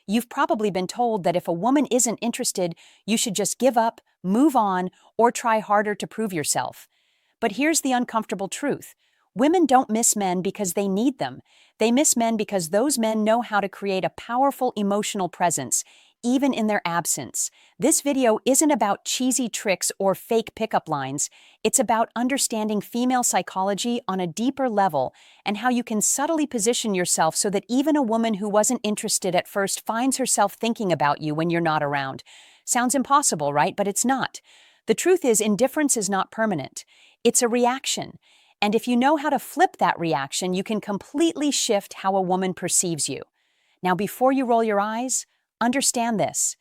You've probably been told that if a woman isn't interested, you should just give up, move on, or try harder to prove yourself. But here's the uncomfortable truth. Women don't miss men because they need them. They miss men because those men know how to create a powerful emotional presence, even in their absence. This video isn't about cheesy tricks or fake pickup lines. It's about understanding female psychology on a deeper level and how you can subtly position yourself so that even a woman who wasn't interested at first finds herself thinking about you when you're not around. Sounds impossible, right? But it's not. The truth is, indifference is not permanent. It's a reaction. And if you know how to flip that reaction, you can completely shift how a woman perceives you. Now, before you roll your eyes, understand this.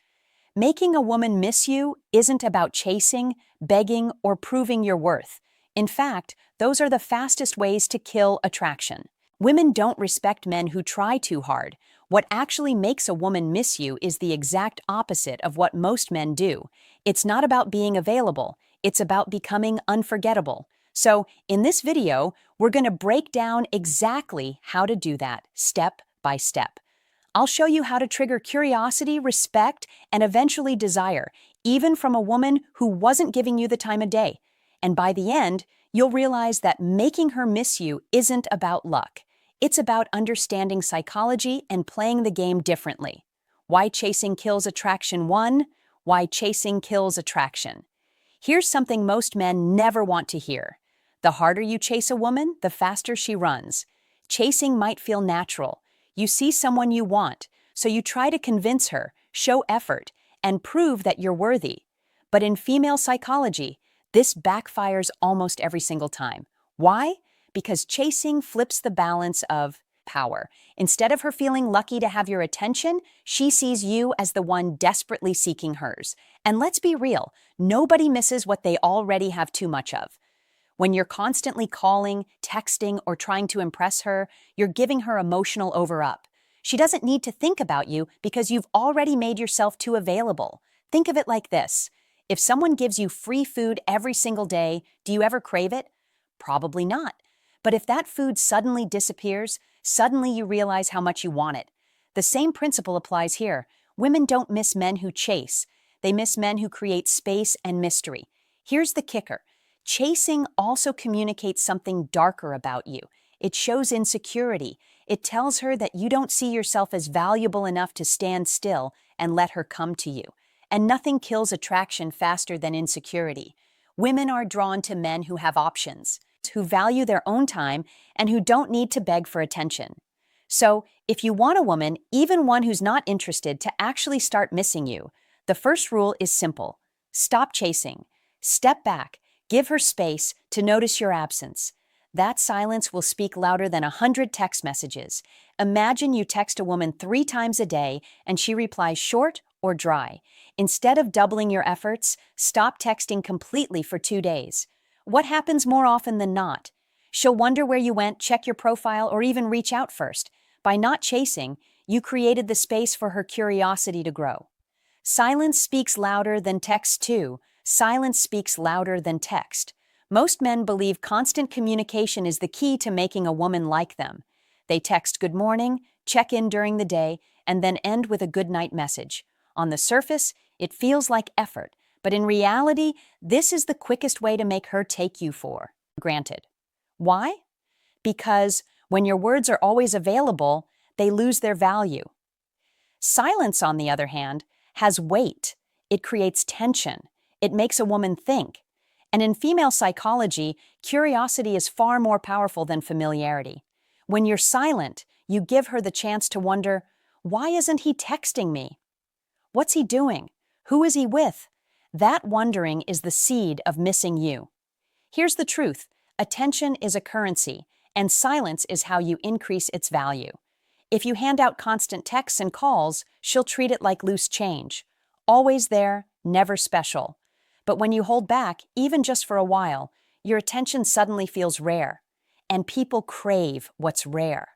Making a woman miss you isn't about chasing, begging, or proving your worth. In fact, those are the fastest ways to kill attraction. Women don't respect men who try too hard. What actually makes a woman miss you is the exact opposite of what most men do. It's not about being available. It's about becoming unforgettable. So, in this video, we're going to break down exactly how to do that, step by step. I'll show you how to trigger curiosity, respect, and eventually desire, even from a woman who wasn't giving you the time of day. And by the end, you'll realize that making her miss you isn't about luck. It's about understanding psychology and playing the game differently. Why chasing kills attraction 1, why chasing kills attraction. Here's something most men never want to hear. The harder you chase a woman, the faster she runs. Chasing might feel natural. You see someone you want, so you try to convince her, show effort, and prove that you're worthy. But in female psychology, this backfires almost every single time. Why? Because chasing flips the balance of power. Instead of her feeling lucky to have your attention, she sees you as the one desperately seeking hers. And let's be real, nobody misses what they already have too much of. When you're constantly calling, texting, or trying to impress her, you're giving her emotional over-up. She doesn't need to think about you because you've already made yourself too available. Think of it like this. If someone gives you free food every single day, do you ever crave it? Probably not. But if that food suddenly disappears, suddenly you realize how much you want it. The same principle applies here. Women don't miss men who chase. They miss men who create space and mystery. Here's the kicker. Chasing also communicates something darker about you. It shows insecurity. It tells her that you don't see yourself as valuable enough to stand still and let her come to you. And nothing kills attraction faster than insecurity. Women are drawn to men who have options, who value their own time, and who don't need to beg for attention. So, if you want a woman, even one who's not interested, to actually start missing you, the first rule is simple. Stop chasing. Step back. Give her space to notice your absence. That silence will speak louder than 100 text messages. Imagine you text a woman 3 times a day and she replies short or dry. Instead of doubling your efforts, stop texting completely for 2 days. What happens more often than not? She'll wonder where you went, check your profile, or even reach out first. By not chasing, you created the space for her curiosity to grow. Silence speaks louder than text too. Silence speaks louder than text. Most men believe constant communication is the key to making a woman like them. They text good morning, check in during the day, and then end with a good night message. On the surface, it feels like effort, but in reality, this is the quickest way to make her take you for granted. Why? Because when your words are always available, they lose their value. Silence, on the other hand, has weight. It creates tension. It makes a woman think. And in female psychology, curiosity is far more powerful than familiarity. When you're silent, you give her the chance to wonder, why isn't he texting me? What's he doing? Who is he with? That wondering is the seed of missing you. Here's the truth. Attention is a currency, and silence is how you increase its value. If you hand out constant texts and calls, she'll treat it like loose change. Always there, never special. But when you hold back, even just for a while, your attention suddenly feels rare. And people crave what's rare.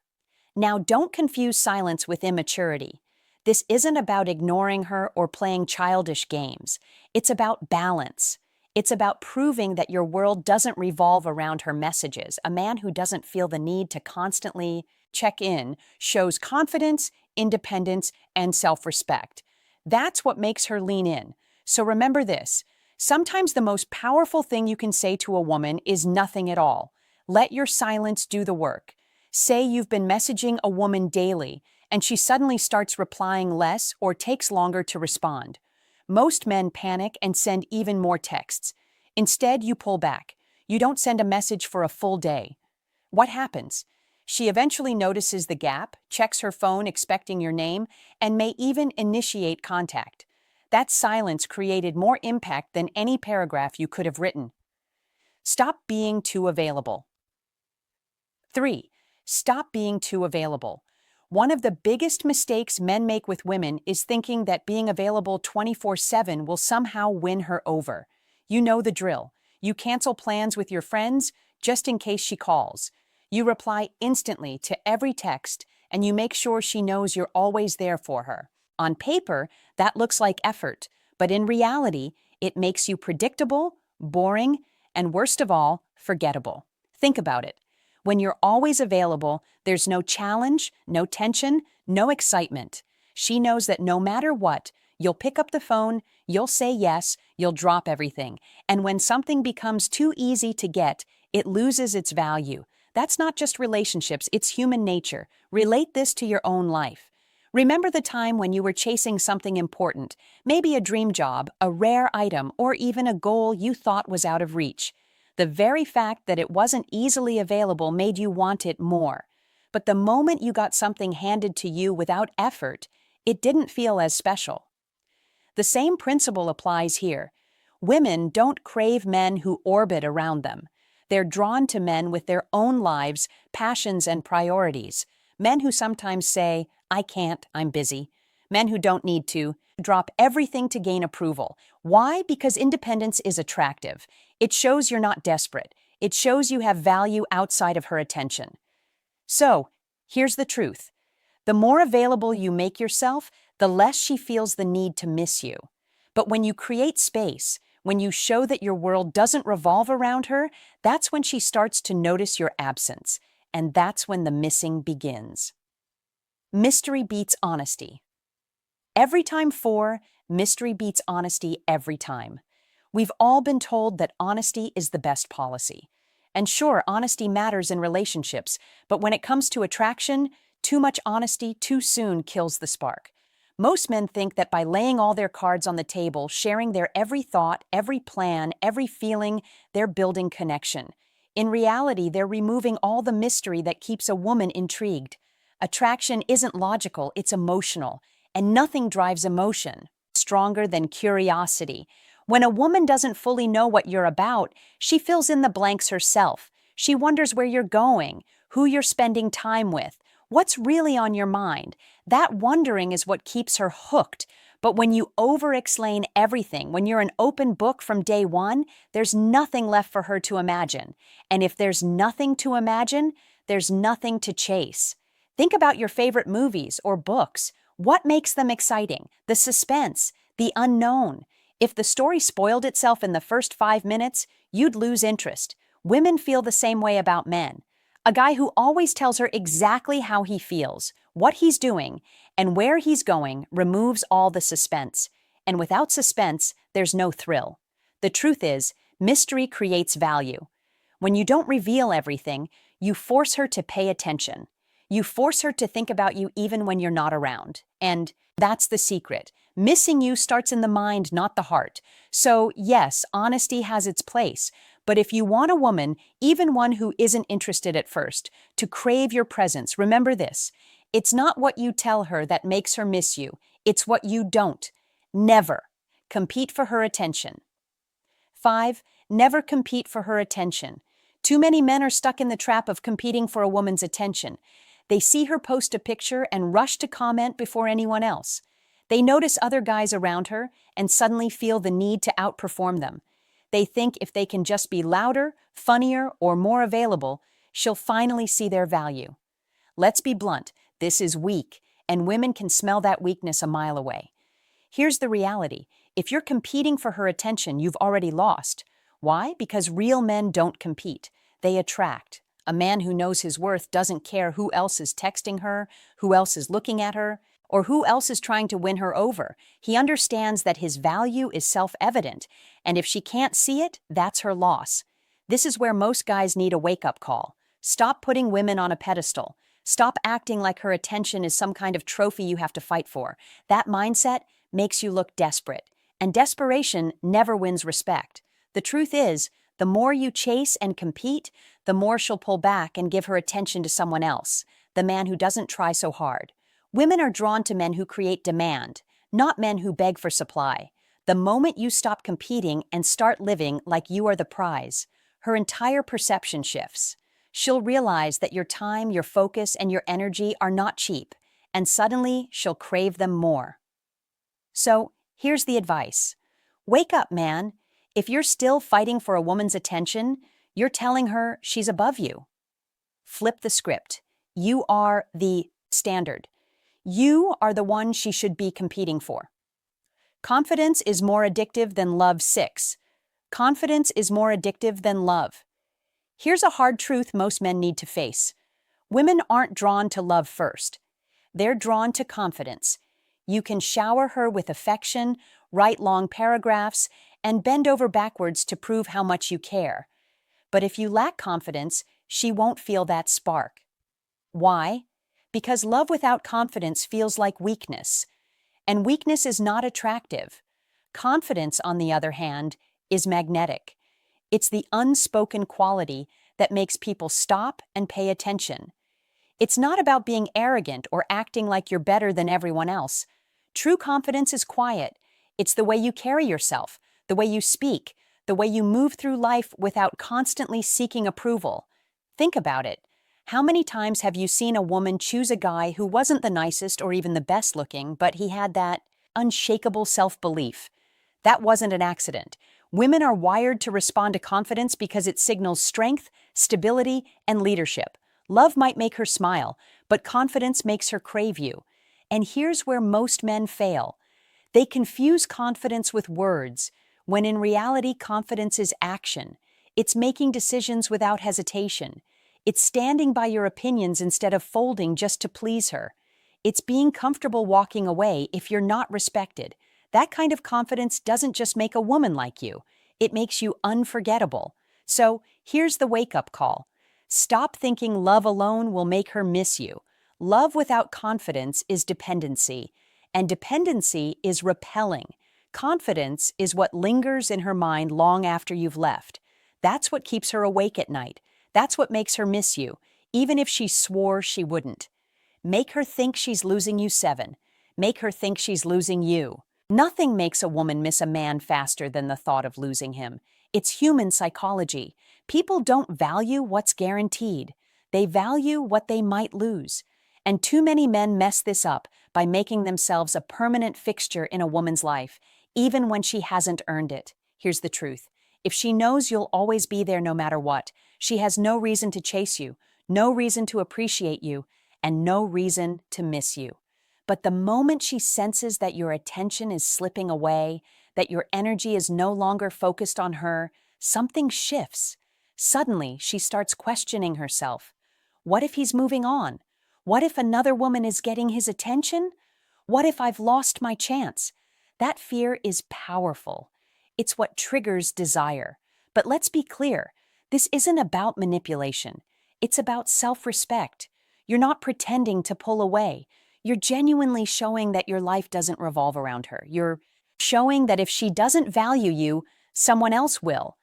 Now, don't confuse silence with immaturity. This isn't about ignoring her or playing childish games. It's about balance. It's about proving that your world doesn't revolve around her messages. A man who doesn't feel the need to constantly check in shows confidence, independence, and self-respect. That's what makes her lean in. So remember this. Sometimes the most powerful thing you can say to a woman is nothing at all. Let your silence do the work. Say you've been messaging a woman daily, and she suddenly starts replying less or takes longer to respond. Most men panic and send even more texts. Instead, you pull back. You don't send a message for a full day. What happens? She eventually notices the gap, checks her phone expecting your name, and may even initiate contact. That silence created more impact than any paragraph you could have written. Stop being too available. 3. Stop being too available. One of the biggest mistakes men make with women is thinking that being available 24/7 will somehow win her over. You know the drill. You cancel plans with your friends just in case she calls. You reply instantly to every text, and you make sure she knows you're always there for her. On paper, that looks like effort, but in reality, it makes you predictable, boring, and worst of all, forgettable. Think about it. When you're always available, there's no challenge, no tension, no excitement. She knows that no matter what, you'll pick up the phone, you'll say yes, you'll drop everything. And when something becomes too easy to get, it loses its value. That's not just relationships, it's human nature. Relate this to your own life. Remember the time when you were chasing something important, maybe a dream job, a rare item, or even a goal you thought was out of reach. The very fact that it wasn't easily available made you want it more. But the moment you got something handed to you without effort, it didn't feel as special. The same principle applies here. Women don't crave men who orbit around them. They're drawn to men with their own lives, passions, and priorities. Men who sometimes say, "I can't, I'm busy." Men who don't need to drop everything to gain approval. Why? Because independence is attractive. It shows you're not desperate. It shows you have value outside of her attention. So, here's the truth. The more available you make yourself, the less she feels the need to miss you. But when you create space, when you show that your world doesn't revolve around her, that's when she starts to notice your absence. And that's when the missing begins. Mystery beats honesty. Every time 4, mystery beats honesty every time. We've all been told that honesty is the best policy. And sure, honesty matters in relationships, but when it comes to attraction, too much honesty too soon kills the spark. Most men think that by laying all their cards on the table, sharing their every thought, every plan, every feeling, they're building connection. In reality, they're removing all the mystery that keeps a woman intrigued. Attraction isn't logical, it's emotional. And nothing drives emotion stronger than curiosity. When a woman doesn't fully know what you're about, she fills in the blanks herself. She wonders where you're going, who you're spending time with, what's really on your mind. That wondering is what keeps her hooked. But when you over-explain everything, when you're an open book from day one, there's nothing left for her to imagine. And if there's nothing to imagine, there's nothing to chase. Think about your favorite movies or books. What makes them exciting? The suspense, the unknown. If the story spoiled itself in the first 5 minutes, you'd lose interest. Women feel the same way about men. A guy who always tells her exactly how he feels, what he's doing, and where he's going removes all the suspense. And without suspense, there's no thrill. The truth is, mystery creates value. When you don't reveal everything, you force her to pay attention. You force her to think about you even when you're not around. And that's the secret. Missing you starts in the mind, not the heart. So, yes, honesty has its place. But if you want a woman, even one who isn't interested at first, to crave your presence, remember this. It's not what you tell her that makes her miss you. It's what you don't. Never compete for her attention. 5. Never compete for her attention. Too many men are stuck in the trap of competing for a woman's attention. They see her post a picture and rush to comment before anyone else. They notice other guys around her and suddenly feel the need to outperform them. They think if they can just be louder, funnier, or more available, she'll finally see their value. Let's be blunt, this is weak, and women can smell that weakness a mile away. Here's the reality. If you're competing for her attention, you've already lost. Why? Because real men don't compete. They attract. A man who knows his worth doesn't care who else is texting her, who else is looking at her, or who else is trying to win her over. He understands that his value is self-evident, and if she can't see it, that's her loss. This is where most guys need a wake-up call. Stop putting women on a pedestal. Stop acting like her attention is some kind of trophy you have to fight for. That mindset makes you look desperate, and desperation never wins respect. The truth is, the more you chase and compete, the more she'll pull back and give her attention to someone else, the man who doesn't try so hard. Women are drawn to men who create demand, not men who beg for supply. The moment you stop competing and start living like you are the prize, her entire perception shifts. She'll realize that your time, your focus, and your energy are not cheap, and suddenly she'll crave them more. So, here's the advice. Wake up, man. If you're still fighting for a woman's attention, you're telling her she's above you. Flip the script. You are the standard. You are the one she should be competing for. Confidence is more addictive than love. 6. Confidence is more addictive than love. Here's a hard truth most men need to face. Women aren't drawn to love first. They're drawn to confidence. You can shower her with affection, write long paragraphs, and bend over backwards to prove how much you care. But if you lack confidence, she won't feel that spark. Why? Because love without confidence feels like weakness. And weakness is not attractive. Confidence, on the other hand, is magnetic. It's the unspoken quality that makes people stop and pay attention. It's not about being arrogant or acting like you're better than everyone else. True confidence is quiet. It's the way you carry yourself, the way you speak, the way you move through life without constantly seeking approval. Think about it. How many times have you seen a woman choose a guy who wasn't the nicest or even the best looking, but he had that unshakable self-belief? That wasn't an accident. Women are wired to respond to confidence because it signals strength, stability, and leadership. Love might make her smile, but confidence makes her crave you. And here's where most men fail. They confuse confidence with words, when in reality confidence is action. It's making decisions without hesitation. It's standing by your opinions instead of folding just to please her. It's being comfortable walking away if you're not respected. That kind of confidence doesn't just make a woman like you. It makes you unforgettable. So here's the wake-up call. Stop thinking love alone will make her miss you. Love without confidence is dependency, and dependency is repelling. Confidence is what lingers in her mind long after you've left. That's what keeps her awake at night. That's what makes her miss you, even if she swore she wouldn't. Make her think she's losing you. 7. Make her think she's losing you. Nothing makes a woman miss a man faster than the thought of losing him. It's human psychology. People don't value what's guaranteed. They value what they might lose. And too many men mess this up by making themselves a permanent fixture in a woman's life, even when she hasn't earned it. Here's the truth. If she knows you'll always be there no matter what, she has no reason to chase you, no reason to appreciate you, and no reason to miss you. But the moment she senses that your attention is slipping away, that your energy is no longer focused on her, something shifts. Suddenly, she starts questioning herself. What if he's moving on? What if another woman is getting his attention? What if I've lost my chance? That fear is powerful. It's what triggers desire. But let's be clear, this isn't about manipulation. It's about self-respect. You're not pretending to pull away. You're genuinely showing that your life doesn't revolve around her. You're showing that if she doesn't value you, someone else will.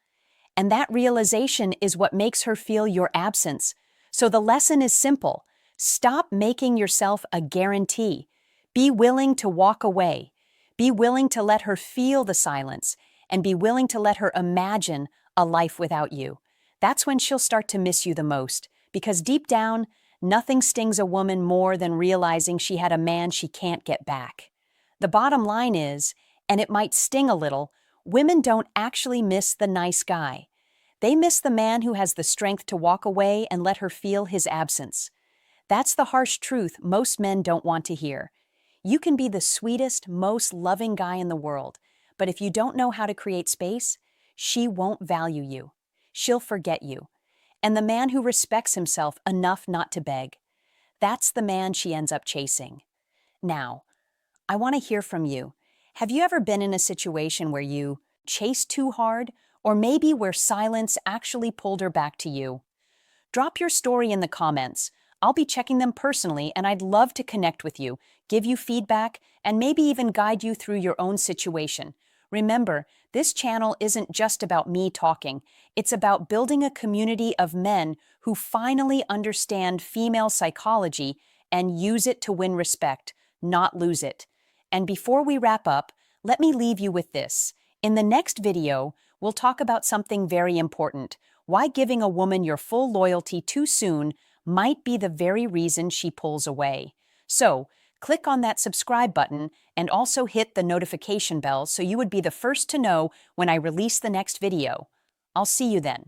And that realization is what makes her feel your absence. So the lesson is simple. Stop making yourself a guarantee. Be willing to walk away. Be willing to let her feel the silence, and be willing to let her imagine a life without you. That's when she'll start to miss you the most, because deep down, nothing stings a woman more than realizing she had a man she can't get back. The bottom line is, and it might sting a little, women don't actually miss the nice guy. They miss the man who has the strength to walk away and let her feel his absence. That's the harsh truth most men don't want to hear. You can be the sweetest, most loving guy in the world, but if you don't know how to create space, she won't value you. She'll forget you. and the man who respects himself enough not to beg. That's the man she ends up chasing. Now, I want to hear from you. Have you ever been in a situation where you chased too hard, or maybe where silence actually pulled her back to you? Drop your story in the comments. I'll be checking them personally, and I'd love to connect with you, give you feedback, and maybe even guide you through your own situation. Remember, this channel isn't just about me talking. It's about building a community of men who finally understand female psychology and use it to win respect, not lose it. And before we wrap up, let me leave you with this. In the next video, we'll talk about something very important: why giving a woman your full loyalty too soon might be the very reason she pulls away. So, click on that subscribe button and also hit the notification bell so you would be the first to know when I release the next video. I'll see you then.